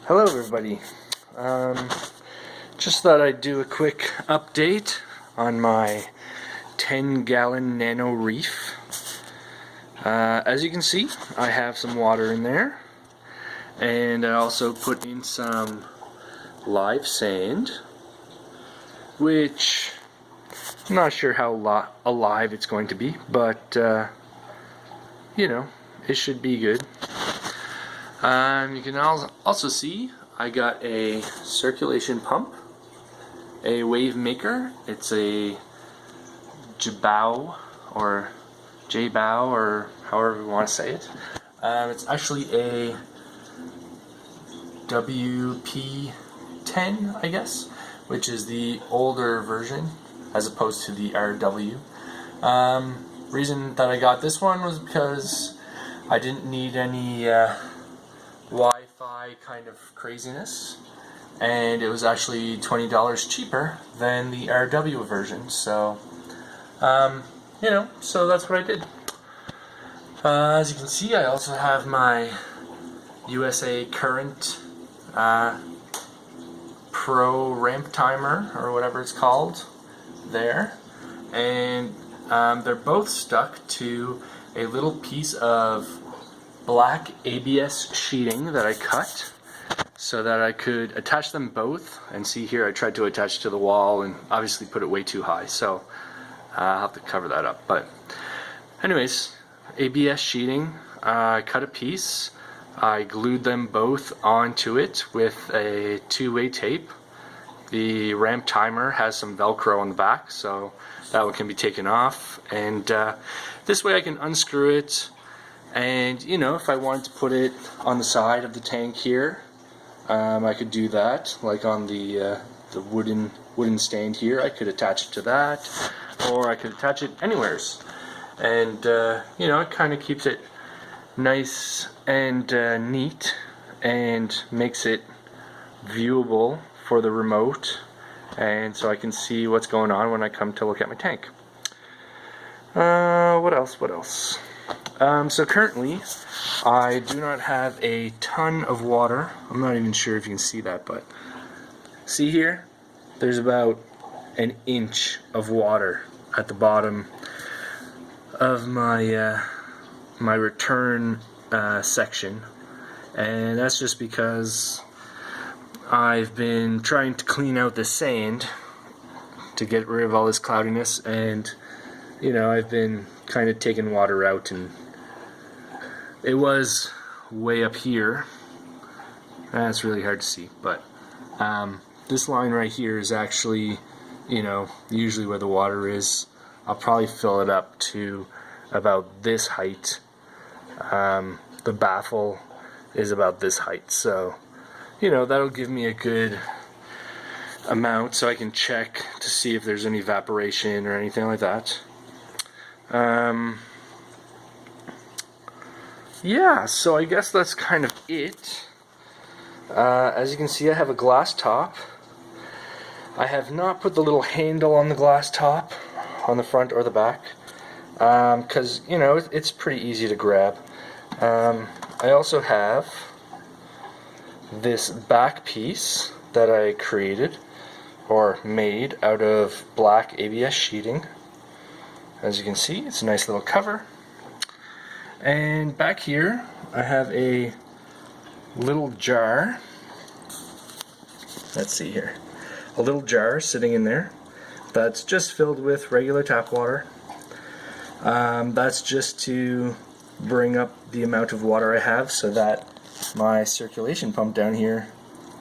Hello everybody. Just thought I'd do a quick update on my 10-gallon nano reef. As you can see, I have some water in there, and I also put in some live sand, which I'm not sure how alive it's going to be, but you know, it should be good. You can also see I got a circulation pump, a wave maker. It's a jebao or however you want to say it. It's actually a WP10, I guess, which is the older version as opposed to the RW. Reason that I got this one was because I didn't need any Wi-Fi kind of craziness, and it was actually $20 cheaper than the RW version, so you know, so that's what I did. As you can see, I also have my USA Current Pro ramp timer, or whatever it's called, there, and they're both stuck to a little piece of black ABS sheeting that I cut so that I could attach them both. And see here, I tried to attach to the wall and obviously put it way too high, so I'll have to cover that up. But anyways, ABS sheeting, I cut a piece, I glued them both onto it with a two-way tape. The ramp timer has some Velcro on the back, so that one can be taken off, and this way I can unscrew it. And you know, if I wanted to put it on the side of the tank here, I could do that, like on the wooden stand here. I could attach it to that, or I could attach it anywheres. And you know, it kind of keeps it nice and neat, and makes it viewable for the remote, and so I can see what's going on when I come to look at my tank. What else? So currently, I do not have a ton of water. I'm not even sure if you can see that, but see here? There's about an inch of water at the bottom of my my return section, and that's just because I've been trying to clean out the sand to get rid of all this cloudiness, and you know, I've been kind of taking water out, and it was way up here. That's really hard to see, but this line right here is actually, you know, usually where the water is. I'll probably fill it up to about this height. The baffle is about this height, so you know, that'll give me a good amount so I can check to see if there's any evaporation or anything like that. Yeah, so I guess that's kind of it. As you can see, I have a glass top. I have not put the little handle on the glass top on the front or the back, because you know, it's pretty easy to grab. I also have this back piece that I created or made out of black ABS sheeting. As you can see, it's a nice little cover. And back here I have a little jar. Let's see here. A little jar sitting in there that's just filled with regular tap water. That's just to bring up the amount of water I have so that my circulation pump down here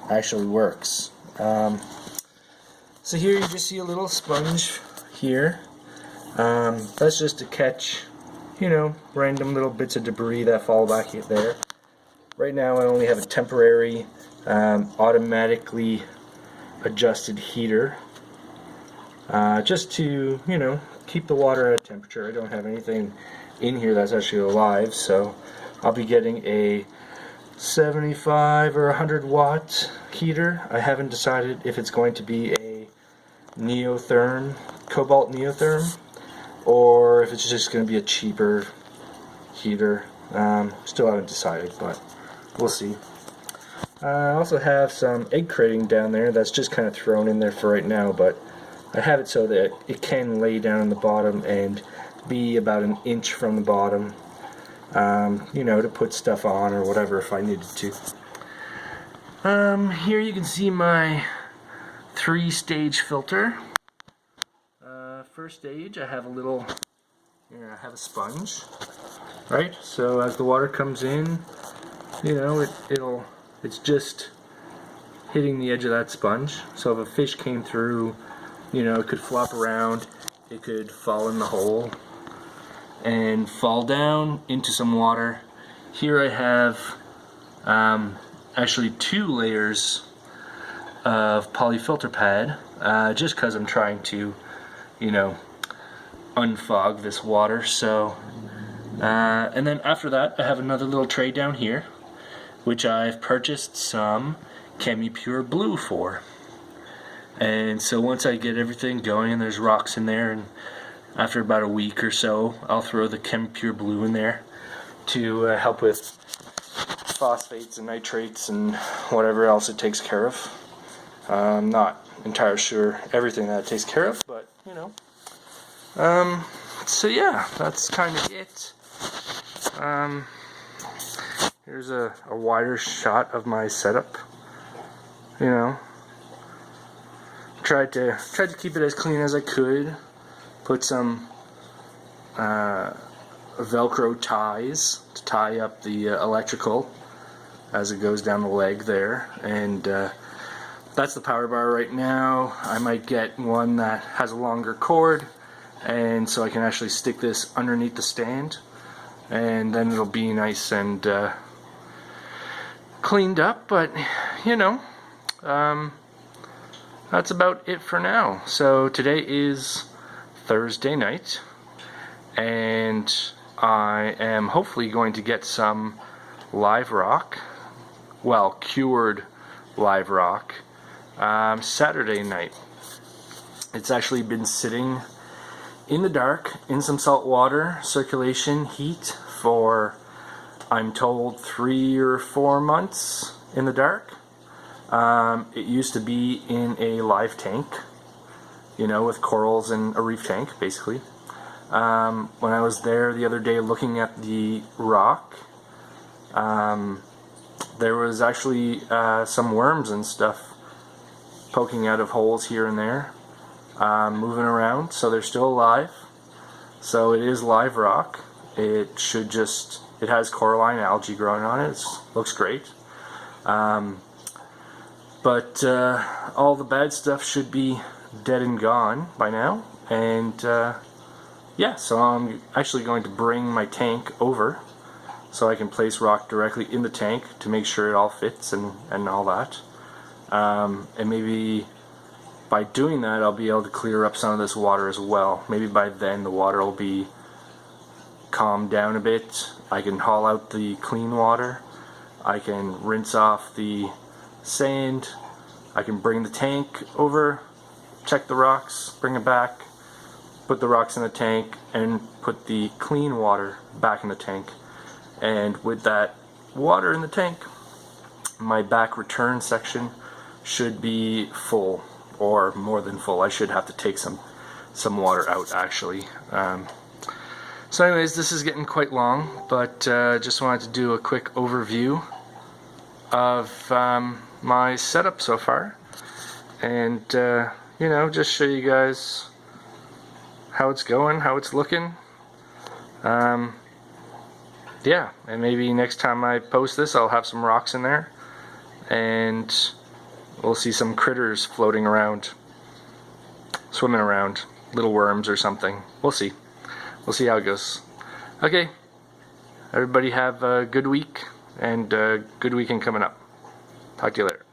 actually works. So here you just see a little sponge here. That's just to catch, you know, random little bits of debris that fall back here there. Right now I only have a temporary automatically adjusted heater, just to, you know, keep the water at a temperature. I don't have anything in here that's actually alive, so I'll be getting a 75 or 100 watt heater. I haven't decided if it's going to be a cobalt neotherm, or if it's just going to be a cheaper heater. Still haven't decided, but we'll see. I also have some egg crating down there that's just kind of thrown in there for right now, but I have it so that it can lay down in the bottom and be about an inch from the bottom, you know, to put stuff on or whatever if I needed to. Here you can see my 3-stage filter. First stage, I have a little, here I have a sponge, right? So as the water comes in, you know, it's just hitting the edge of that sponge. So if a fish came through, you know, it could flop around, it could fall in the hole and fall down into some water. Here I have actually 2 layers of polyfilter pad, just because I'm trying to, you know, unfog this water. So and then after that I have another little tray down here which I've purchased some ChemiPure Blue for. And so once I get everything going and there's rocks in there, and after about a week or so I'll throw the ChemiPure Blue in there to help with phosphates and nitrates and whatever else it takes care of. I'm not entirely sure everything that it takes care of, but you know. So yeah, that's kind of it. Here's a wider shot of my setup. You know, tried to keep it as clean as I could. Put some Velcro ties to tie up the electrical as it goes down the leg there, and that's the power bar right now. I might get one that has a longer cord, and so I can actually stick this underneath the stand, and then it'll be nice and cleaned up. But you know, that's about it for now. So today is Thursday night, and I am hopefully going to get some live rock, well, cured live rock, Saturday night. It's actually been sitting in the dark in some salt water circulation heat for, I'm told, 3 or 4 months in the dark. It used to be in a live tank, you know, with corals and a reef tank, basically. When I was there the other day looking at the rock, there was actually some worms and stuff poking out of holes here and there, moving around, so they're still alive. So it is live rock. It has coralline algae growing on it. It looks great. But all the bad stuff should be dead and gone by now. And yeah, so I'm actually going to bring my tank over so I can place rock directly in the tank to make sure it all fits and all that. And maybe by doing that I'll be able to clear up some of this water as well. Maybe by then the water will be calmed down a bit. I can haul out the clean water. I can rinse off the sand. I can bring the tank over, check the rocks, bring it back, put the rocks in the tank, and put the clean water back in the tank. And with that water in the tank, my back return section should be full, or more than full. I should have to take some water out, actually. So anyways, this is getting quite long, but just wanted to do a quick overview of my setup so far, and you know, just show you guys how it's going, how it's looking. Yeah, and maybe next time I post this I'll have some rocks in there and we'll see some critters floating around, swimming around, little worms or something. We'll see how it goes. Okay, everybody have a good week and a good weekend coming up. Talk to you later.